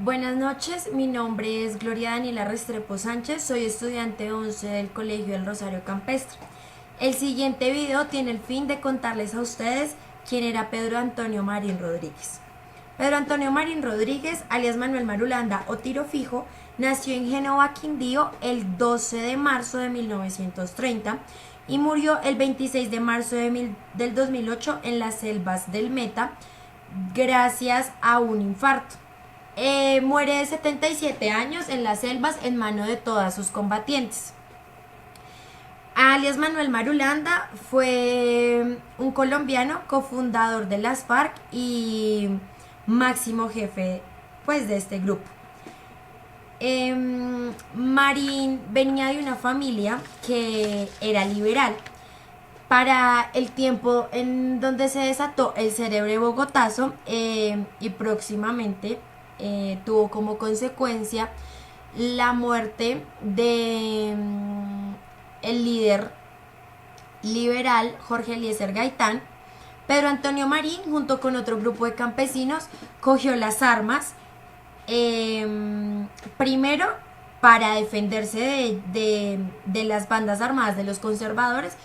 Buenas noches, mi nombre es Gloria Daniela Restrepo Sánchez, soy estudiante 11 del Colegio del Rosario Campestre. El siguiente video tiene el fin de contarles a ustedes quién era Pedro Antonio Marín Rodríguez. Pedro Antonio Marín Rodríguez, alias Manuel Marulanda o Tiro Fijo, nació en Génova, Quindío, el 12 de marzo de 1930 y murió el 26 de marzo del 2008 en las selvas del Meta gracias a un infarto. Muere de 77 años en las selvas en mano de todas sus combatientes. Alias Manuel Marulanda fue un colombiano cofundador de las FARC y máximo jefe pues de este grupo. Marín venía de una familia que era liberal. Para el tiempo en donde se desató el cerebro bogotazo y próximamente tuvo como consecuencia la muerte de el líder liberal Jorge Eliezer Gaitán. Pedro Antonio Marín, junto con otro grupo de campesinos, cogió las armas primero para defenderse de las bandas armadas de los conservadores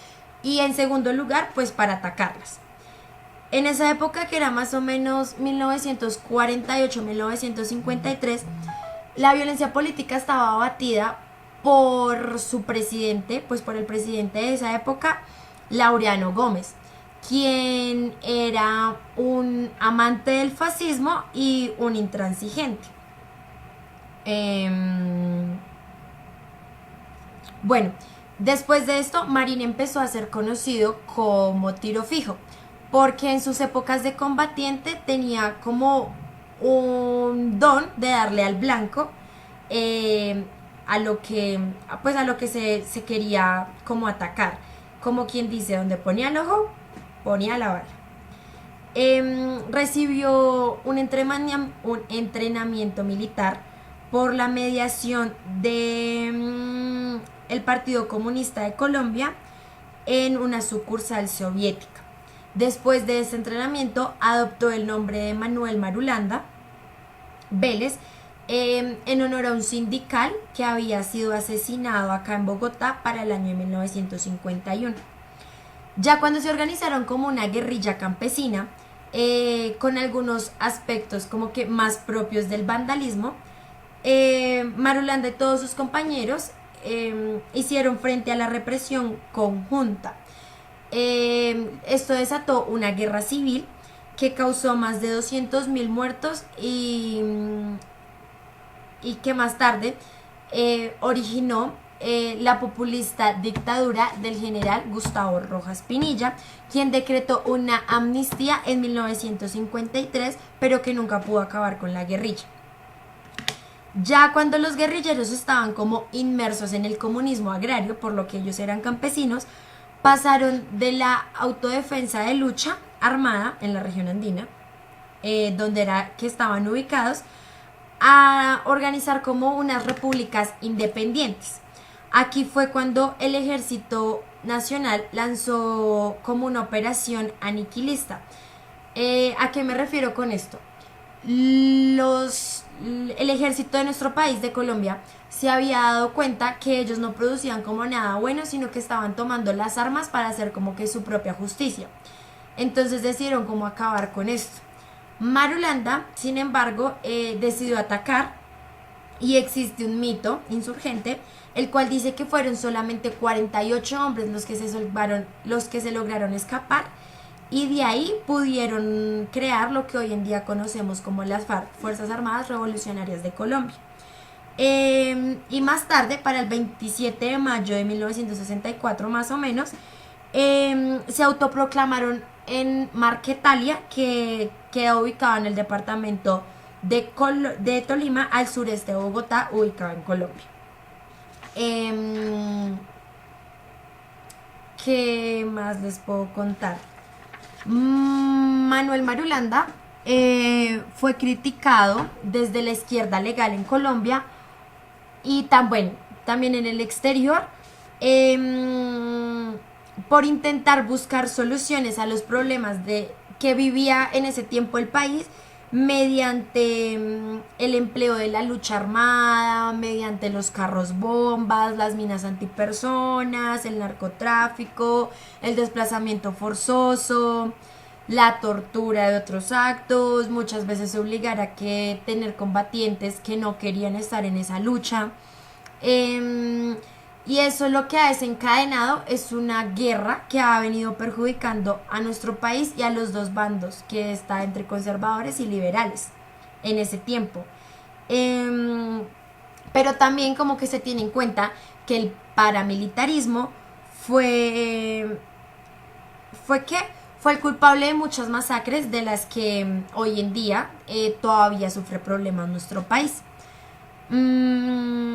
y en segundo lugar pues para atacarlas. En esa época, que era más o menos 1948-1953, la violencia política estaba abatida por su presidente, pues por el presidente de esa época, Laureano Gómez, quien era un amante del fascismo y un intransigente. Bueno, después de esto, Marín empezó a ser conocido como Tiro Fijo, porque en sus épocas de combatiente tenía como un don de darle al blanco a lo que se quería como atacar, como quien dice, donde ponía el ojo ponía la bala. Recibió un entrenamiento militar por la mediación de el Partido Comunista de Colombia en una sucursal soviética. Después de ese entrenamiento adoptó el nombre de Manuel Marulanda Vélez en honor a un sindical que había sido asesinado acá en Bogotá para el año 1951. Ya cuando se organizaron como una guerrilla campesina, con algunos aspectos como que más propios del vandalismo, Marulanda y todos sus compañeros hicieron frente a la represión conjunta. Esto desató una guerra civil que causó más de 200.000 muertos y que más tarde originó la populista dictadura del general Gustavo Rojas Pinilla, quien decretó una amnistía en 1953, pero que nunca pudo acabar con la guerrilla. Ya cuando los guerrilleros estaban como inmersos en el comunismo agrario, por lo que ellos eran campesinos, pasaron de la autodefensa de lucha armada en la región andina, donde era que estaban ubicados, a organizar como unas repúblicas independientes. Aquí fue cuando el Ejército Nacional lanzó como una operación aniquilista. ¿A qué me refiero con esto? El ejército de nuestro país, de Colombia, se había dado cuenta que ellos no producían como nada bueno, sino que estaban tomando las armas para hacer como que su propia justicia. Entonces decidieron como acabar con esto. Marulanda, sin embargo, decidió atacar, y existe un mito insurgente el cual dice que fueron solamente 48 hombres los que se lograron escapar, y de ahí pudieron crear lo que hoy en día conocemos como las FARC, Fuerzas Armadas Revolucionarias de Colombia. Y más tarde, para el 27 de mayo de 1964 más o menos, se autoproclamaron en Marquetalia, que queda ubicado en el departamento de Tolima, al sureste de Bogotá, ubicado en Colombia. ¿Qué más les puedo contar? Manuel Marulanda fue criticado desde la izquierda legal en Colombia y también en el exterior, por intentar buscar soluciones a los problemas que vivía en ese tiempo el país, mediante el empleo de la lucha armada, mediante los carros bombas, las minas antipersonas, el narcotráfico, el desplazamiento forzoso, la tortura de otros actos, muchas veces obligar a que tener combatientes que no querían estar en esa lucha. Eh, y eso lo que ha desencadenado es una guerra que ha venido perjudicando a nuestro país y a los dos bandos, que está entre conservadores y liberales en ese tiempo. Pero también como que se tiene en cuenta que el paramilitarismo fue, fue que fue el culpable de muchas masacres de las que hoy en día todavía sufre problemas nuestro país. Mm,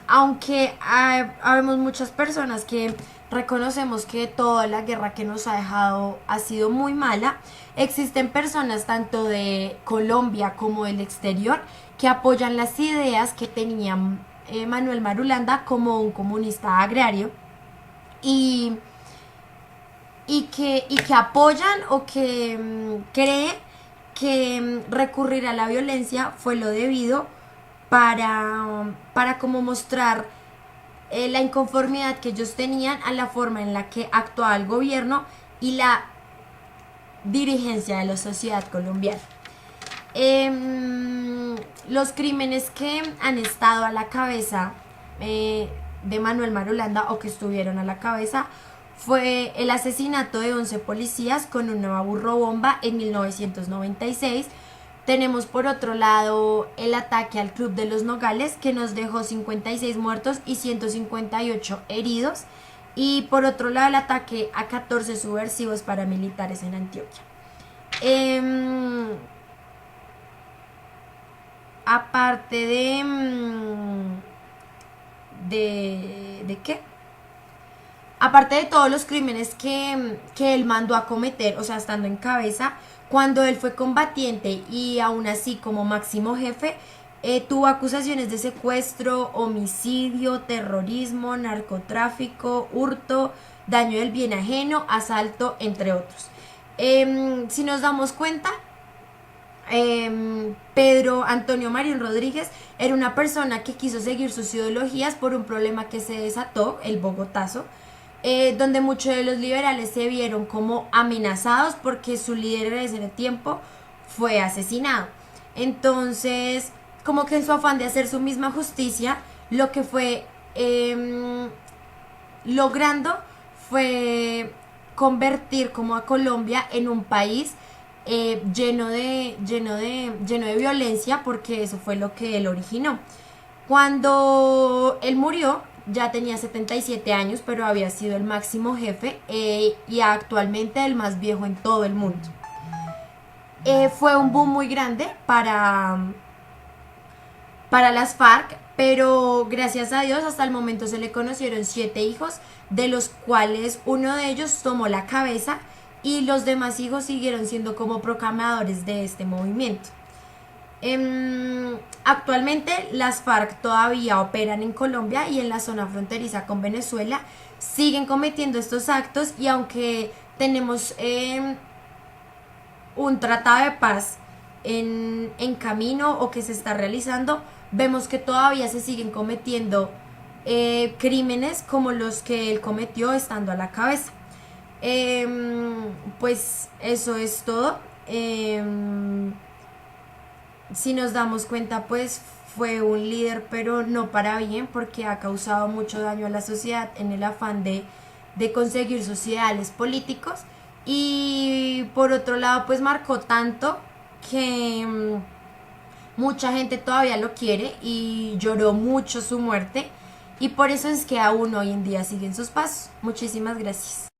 Aunque habemos muchas personas que reconocemos que toda la guerra que nos ha dejado ha sido muy mala, existen personas tanto de Colombia como del exterior que apoyan las ideas que tenía Manuel Marulanda como un comunista agrario y, y que apoyan o que creen que recurrir a la violencia fue lo debido para como mostrar la inconformidad que ellos tenían a la forma en la que actuaba el gobierno y la dirigencia de la sociedad colombiana. Los crímenes que han estado a la cabeza de Manuel Marulanda o que estuvieron a la cabeza fue el asesinato de 11 policías con una burrobomba en 1996. Tenemos por otro lado el ataque al Club de los Nogales, que nos dejó 56 muertos y 158 heridos. Y por otro lado el ataque a 14 subversivos paramilitares en Antioquia. Aparte ¿de qué? Aparte de todos los crímenes que él mandó a cometer, o sea, estando en cabeza, cuando él fue combatiente y aún así como máximo jefe, tuvo acusaciones de secuestro, homicidio, terrorismo, narcotráfico, hurto, daño del bien ajeno, asalto, entre otros. Si nos damos cuenta, Pedro Antonio Marín Rodríguez era una persona que quiso seguir sus ideologías por un problema que se desató, el Bogotazo, donde muchos de los liberales se vieron como amenazados porque su líder en ese tiempo fue asesinado. Entonces, como que en su afán de hacer su misma justicia, lo que fue logrando fue convertir como a Colombia en un país lleno de violencia, porque eso fue lo que él originó. Cuando él murió, ya tenía 77 años, pero había sido el máximo jefe y actualmente el más viejo en todo el mundo. Fue un boom muy grande para las FARC, pero gracias a Dios hasta el momento se le conocieron 7 hijos, de los cuales uno de ellos tomó la cabeza y los demás hijos siguieron siendo como proclamadores de este movimiento. Actualmente las FARC todavía operan en Colombia y en la zona fronteriza con Venezuela, siguen cometiendo estos actos y aunque tenemos un tratado de paz en camino o que se está realizando, vemos que todavía se siguen cometiendo crímenes como los que él cometió estando a la cabeza. Pues eso es todo. Si nos damos cuenta, pues fue un líder, pero no para bien, porque ha causado mucho daño a la sociedad en el afán de conseguir sus ideales políticos. Y por otro lado, pues marcó tanto que mucha gente todavía lo quiere y lloró mucho su muerte. Y por eso es que aún hoy en día siguen sus pasos. Muchísimas gracias.